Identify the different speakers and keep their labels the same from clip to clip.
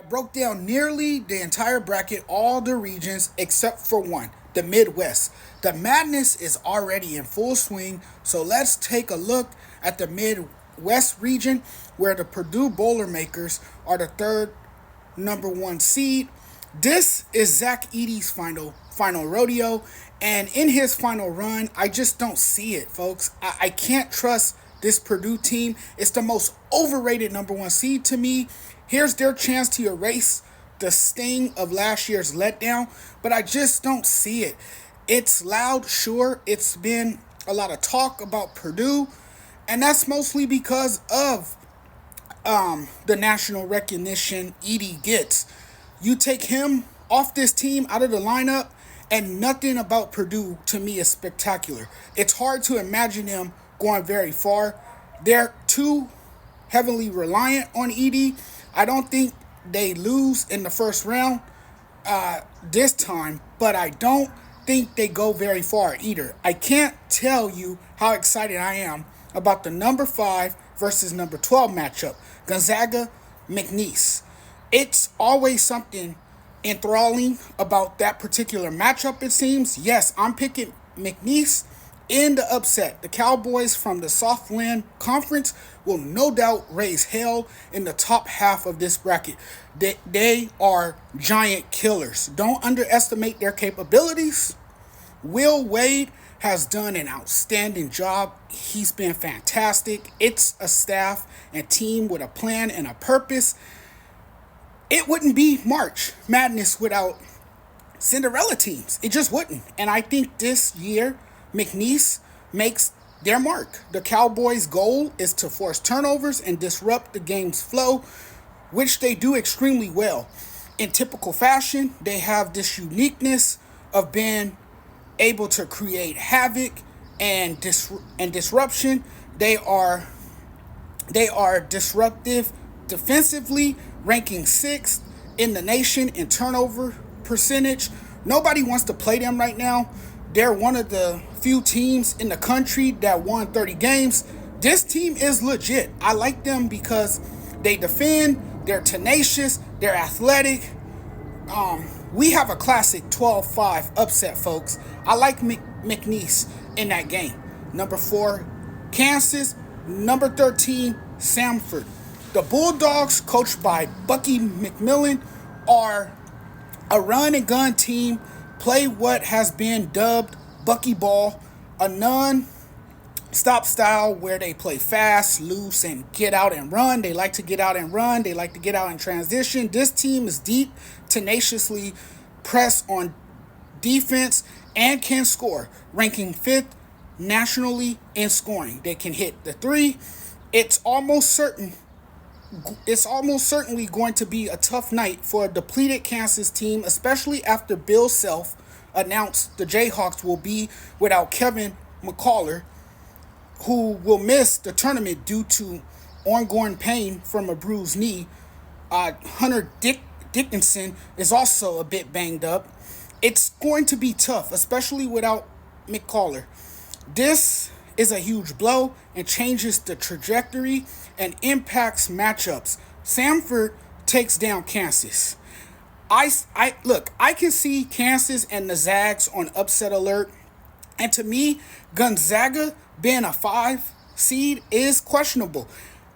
Speaker 1: Broke down nearly the entire bracket, all the regions except for one, the Midwest. The madness is already in full swing, so let's take a look at the Midwest region where the Purdue Boilermakers are the third number one seed. This is Zach Edey's final rodeo, and in his final run, I just don't see it, folks. I can't trust this Purdue team. It's the most overrated number one seed to me. Here's their chance to erase the sting of last year's letdown, but I just don't see it. It's loud, sure. It's been a lot of talk about Purdue, and that's mostly because of the national recognition Edey gets. You take him off this team, out of the lineup, and nothing about Purdue to me is spectacular. It's hard to imagine them going very far. They're too heavily reliant on Edey. I don't think they lose in the first round this time, but I don't think they go very far either. I can't tell you how excited I am about the number 5 versus number 12 matchup, Gonzaga McNeese. It's always something enthralling about that particular matchup, it seems. Yes, I'm picking McNeese in the upset. The Cowboys from the Southland Conference will no doubt raise hell in the top half of this bracket. They are giant killers. Don't underestimate their capabilities. Will Wade has done an outstanding job. He's been fantastic. It's a staff and team with a plan and a purpose. It wouldn't be March Madness without Cinderella teams. It just wouldn't. And I think this year, McNeese makes their mark. The Cowboys' goal is to force turnovers and disrupt the game's flow, which they do extremely well. In typical fashion, they have this uniqueness of being able to create havoc and disruption. They are disruptive defensively, ranking 6th in the nation in turnover percentage. Nobody wants to play them right now. They're one of the few teams in the country that won 30 games. This team is legit. I like them because they defend, they're tenacious, they're athletic. We have a classic 12-5 upset, folks. I like McNeese in that game. Number 4, Kansas. Number 13, Samford. The Bulldogs, coached by Bucky McMillan, are a run and gun team, play what has been dubbed Bucky Ball, a non-stop style where they play fast, loose, and get out and run. They like to get out and run. They like to get out and transition. This team is deep, tenaciously press on defense, and can score, ranking 5th nationally in scoring. They can hit the 3. It's almost certainly going to be a tough night for a depleted Kansas team, especially after Bill Self announced the Jayhawks will be without Kevin McCullar, who will miss the tournament due to ongoing pain from a bruised knee. Hunter Dickinson is also a bit banged up. It's going to be tough, especially without McCullar. This is a huge blow and changes the trajectory and impacts matchups. Samford takes down Kansas. I can see Kansas and the Zags on upset alert. And to me, Gonzaga being a 5 seed is questionable.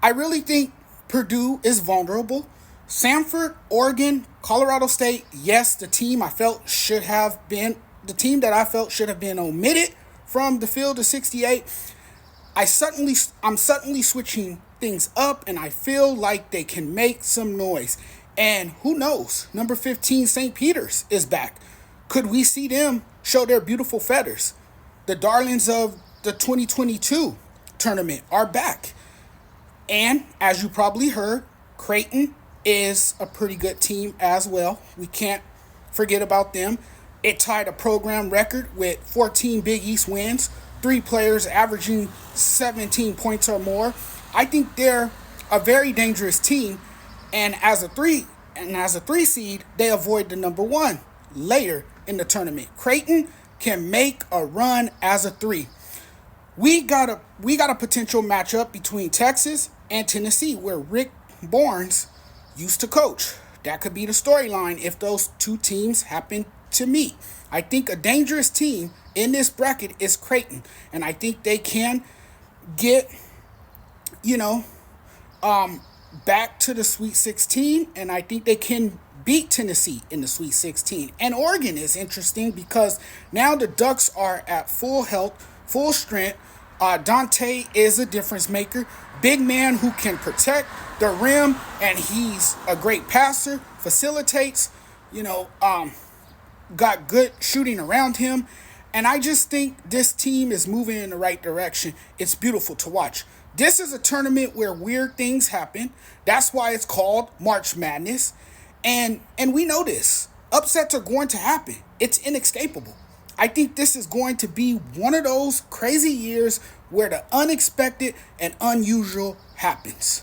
Speaker 1: I really think Purdue is vulnerable. Samford, Oregon, Colorado State, yes, the team that I felt should have been omitted from the field of 68. I'm suddenly switching things up, and I feel like they can make some noise. And who knows? Number 15, St. Peter's is back. Could we see them show their beautiful feathers? The darlings of the 2022 tournament are back. And as you probably heard, Creighton is a pretty good team as well. We can't forget about them. It tied a program record with 14 Big East wins, 3 players averaging 17 points or more. I think they're a very dangerous team, and as a 3 seed, they avoid the number 1 later in the tournament. Creighton can make a run as a 3. We got a potential matchup between Texas and Tennessee, where Rick Barnes used to coach. That could be the storyline if those two teams happen to meet. I think a dangerous team in this bracket is Creighton, and I think they can get, you know, back to the Sweet 16, and I think they can beat Tennessee in the Sweet 16. And Oregon is interesting because now the Ducks are at full health, full strength. Dante is a difference maker, big man who can protect the rim, and he's a great passer, facilitates, you know, got good shooting around him. And I just think this team is moving in the right direction. It's beautiful to watch. This is a tournament where weird things happen. That's why it's called March Madness. And we know this. Upsets are going to happen. It's inescapable. I think this is going to be one of those crazy years where the unexpected and unusual happens.